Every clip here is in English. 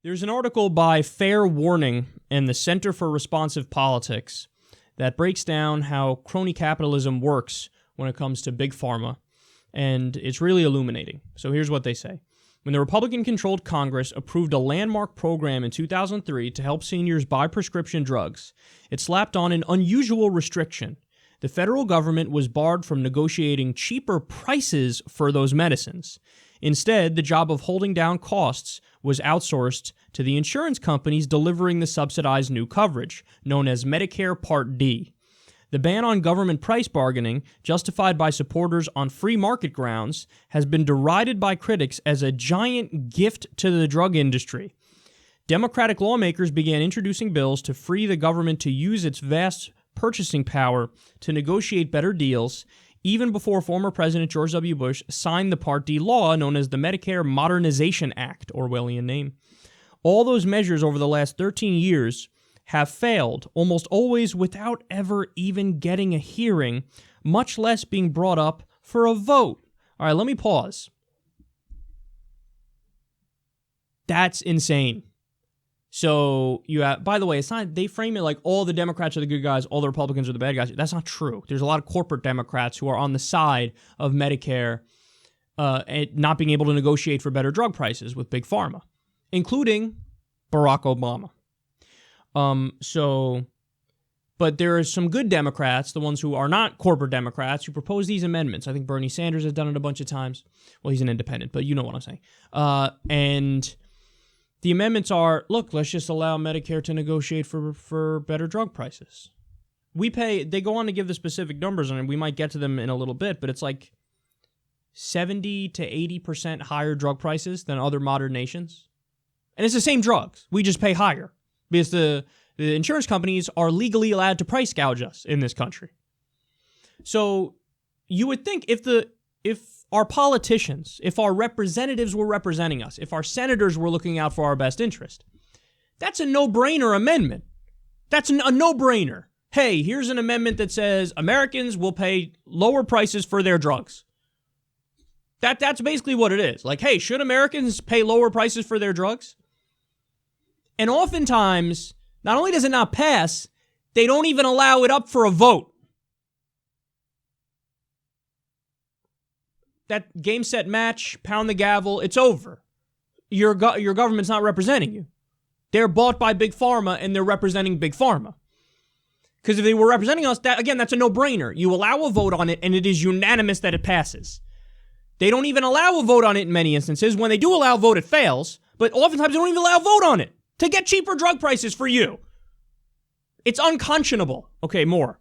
There's an article by Fair Warning and the Center for Responsive Politics that breaks down how crony capitalism works when it comes to big pharma, and it's really illuminating. So here's what they say. When the Republican-controlled Congress approved a landmark program in 2003 to help seniors buy prescription drugs, it slapped on an unusual restriction. The federal government was barred from negotiating cheaper prices for those medicines. Instead, the job of holding down costs was outsourced to the insurance companies delivering the subsidized new coverage, known as Medicare Part D. The ban on government price bargaining, justified by supporters on free market grounds, has been derided by critics as a giant gift to the drug industry. Democratic lawmakers began introducing bills to free the government to use its vast purchasing power to negotiate better deals, even before former President George W. Bush signed the Part D law known as the Medicare Modernization Act, Orwellian name. All those measures over the last 13 years have failed, almost always without ever even getting a hearing, much less being brought up for a vote. All right, let me pause. That's insane. So, by the way, it's not, they frame it like all the Democrats are the good guys, all the Republicans are the bad guys. That's not true. There's a lot of corporate Democrats who are on the side of Medicare and not being able to negotiate for better drug prices with Big Pharma, including Barack Obama. But there are some good Democrats, the ones who are not corporate Democrats, who propose these amendments. I think Bernie Sanders has done it a bunch of times. Well, he's an independent, but you know what I'm saying. And the amendments are, look, let's just allow Medicare to negotiate for better drug prices. They go on to give the specific numbers, and we might get to them in a little bit, but it's like 70 to 80% higher drug prices than other modern nations. And it's the same drugs. We just pay higher. Because the insurance companies are legally allowed to price gouge us in this country. So you would think if our politicians, if our representatives were representing us, if our senators were looking out for our best interest, that's a no-brainer amendment. That's a no-brainer. Hey, here's an amendment that says Americans will pay lower prices for their drugs. That's basically what it is. Like, hey, should Americans pay lower prices for their drugs? And oftentimes, not only does it not pass, they don't even allow it up for a vote. That game, set, match, pound the gavel, it's over. Your government's not representing you. They're bought by Big Pharma, and they're representing Big Pharma. Because if they were representing us, that's a no-brainer. You allow a vote on it, and it is unanimous that it passes. They don't even allow a vote on it in many instances. When they do allow a vote, it fails. But oftentimes, they don't even allow a vote on it to get cheaper drug prices for you. It's unconscionable. Okay, more.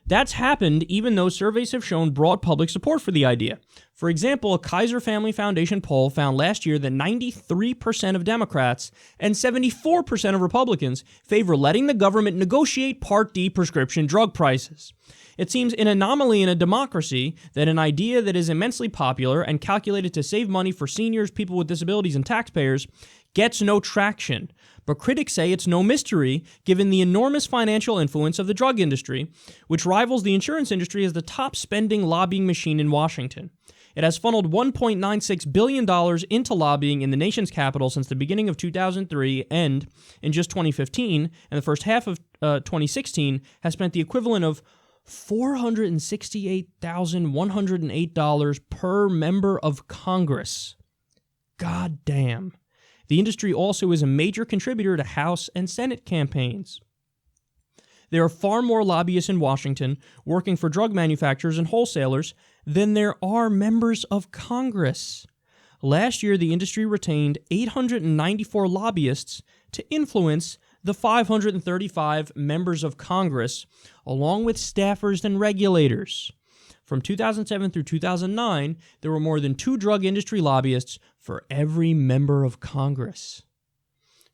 That's happened even though surveys have shown broad public support for the idea. For example, a Kaiser Family Foundation poll found last year that 93% of Democrats and 74% of Republicans favor letting the government negotiate Part D prescription drug prices. It seems an anomaly in a democracy that an idea that is immensely popular and calculated to save money for seniors, people with disabilities, and taxpayers gets no traction. But critics say it's no mystery, given the enormous financial influence of the drug industry, which rivals the insurance industry as the top spending lobbying machine in Washington. It has funneled $1.96 billion into lobbying in the nation's capital since the beginning of 2003, and in just 2015 and the first half of 2016 has spent the equivalent of $468,108 per member of Congress. God damn. The industry also is a major contributor to House and Senate campaigns. There are far more lobbyists in Washington working for drug manufacturers and wholesalers than there are members of Congress. Last year, the industry retained 894 lobbyists to influence the 535 members of Congress, along with staffers and regulators. From 2007 through 2009, there were more than 2 drug industry lobbyists for every member of Congress.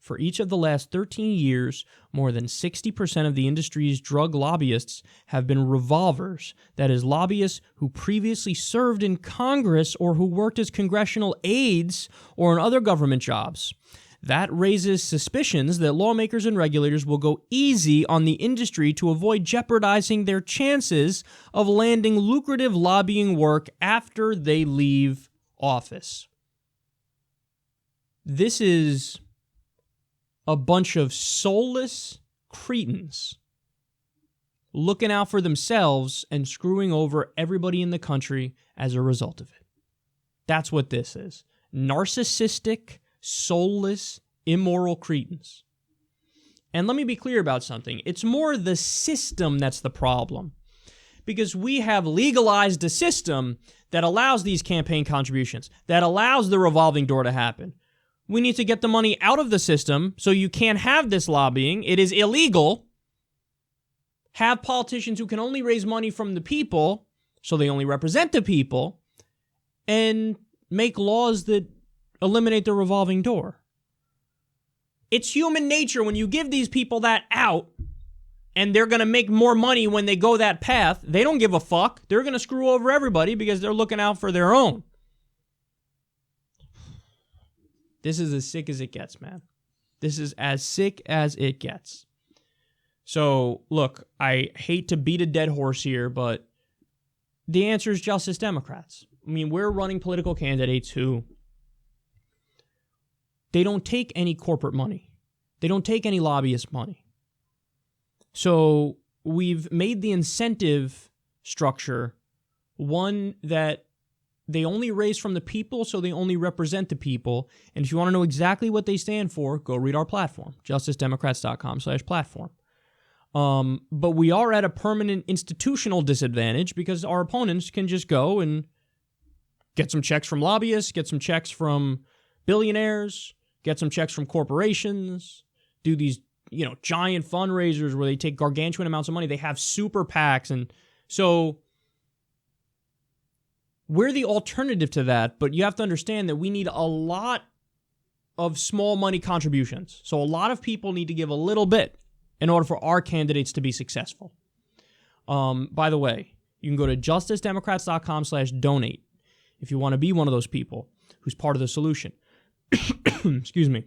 For each of the last 13 years, more than 60% of the industry's drug lobbyists have been revolvers, that is, lobbyists who previously served in Congress or who worked as congressional aides or in other government jobs. That raises suspicions that lawmakers and regulators will go easy on the industry to avoid jeopardizing their chances of landing lucrative lobbying work after they leave office. This is a bunch of soulless cretins looking out for themselves and screwing over everybody in the country as a result of it. That's what this is. Narcissistic, soulless, immoral cretins. And let me be clear about something. It's more the system that's the problem. Because we have legalized a system that allows these campaign contributions, that allows the revolving door to happen. We need to get the money out of the system so you can't have this lobbying. It is illegal. Have politicians who can only raise money from the people, so they only represent the people, and make laws that eliminate the revolving door. It's human nature when you give these people that out, and they're going to make more money when they go that path. They don't give a fuck. They're going to screw over everybody because they're looking out for their own. This is as sick as it gets, man. This is as sick as it gets. So, look, I hate to beat a dead horse here, but the answer is Justice Democrats. I mean, we're running political candidates who, they don't take any corporate money. They don't take any lobbyist money. So we've made the incentive structure one that they only raise from the people, so they only represent the people. And if you want to know exactly what they stand for, go read our platform, justicedemocrats.com/platform. But we are at a permanent institutional disadvantage because our opponents can just go and get some checks from lobbyists, get some checks from billionaires, get some checks from corporations, do these, giant fundraisers where they take gargantuan amounts of money. They have super PACs. And so we're the alternative to that, but you have to understand that we need a lot of small money contributions. So a lot of people need to give a little bit in order for our candidates to be successful. By the way, you can go to justicedemocrats.com/donate if you want to be one of those people who's part of the solution. Excuse me.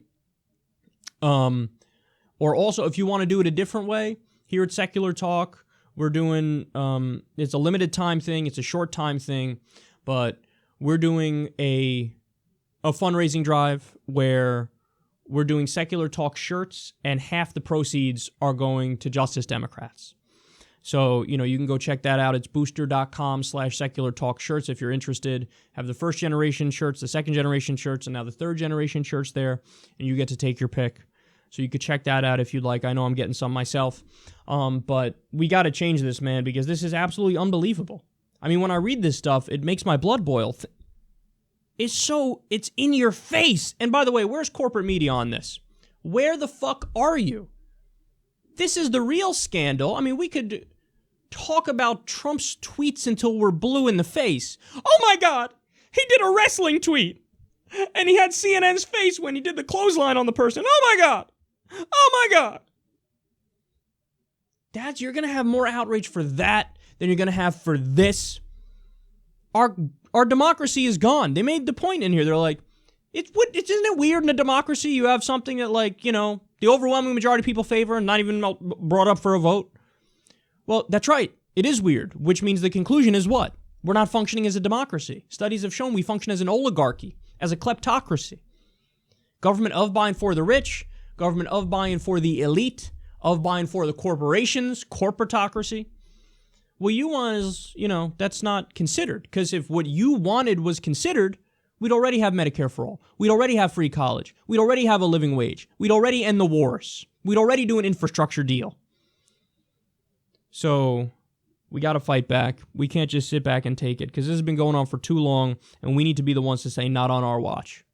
Or also, if you want to do it a different way, here at Secular Talk, we're doing, it's a limited time thing, it's a short time thing, but we're doing a fundraising drive where we're doing Secular Talk shirts, and half the proceeds are going to Justice Democrats. So, you can go check that out. It's booster.com/Secular Talk shirts if you're interested. Have the first generation shirts, the second generation shirts, and now the third generation shirts there, and you get to take your pick. So you could check that out if you'd like. I know I'm getting some myself. But we got to change this, man, because this is absolutely unbelievable. I mean, when I read this stuff, it makes my blood boil. It's in your face. And by the way, where's corporate media on this? Where the fuck are you? This is the real scandal. I mean, we could talk about Trump's tweets until we're blue in the face. Oh my God, he did a wrestling tweet. And he had CNN's face when he did the clothesline on the person. Oh my God. Oh my God. You're going to have more outrage for that than you're going to have for this. Our democracy is gone. They made the point in here. They're like, isn't it weird in a democracy you have something that, the overwhelming majority of people favor and not even brought up for a vote? Well, that's right. It is weird, which means the conclusion is what? We're not functioning as a democracy. Studies have shown we function as an oligarchy, as a kleptocracy. Government of, by, and for the rich, government of, by, and for the elite, of, by, and for the corporations, corporatocracy. What you want is, that's not considered. Because if what you wanted was considered, we'd already have Medicare for all. We'd already have free college. We'd already have a living wage. We'd already end the wars. We'd already do an infrastructure deal. So we got to fight back. We can't just sit back and take it because this has been going on for too long, and we need to be the ones to say, not on our watch.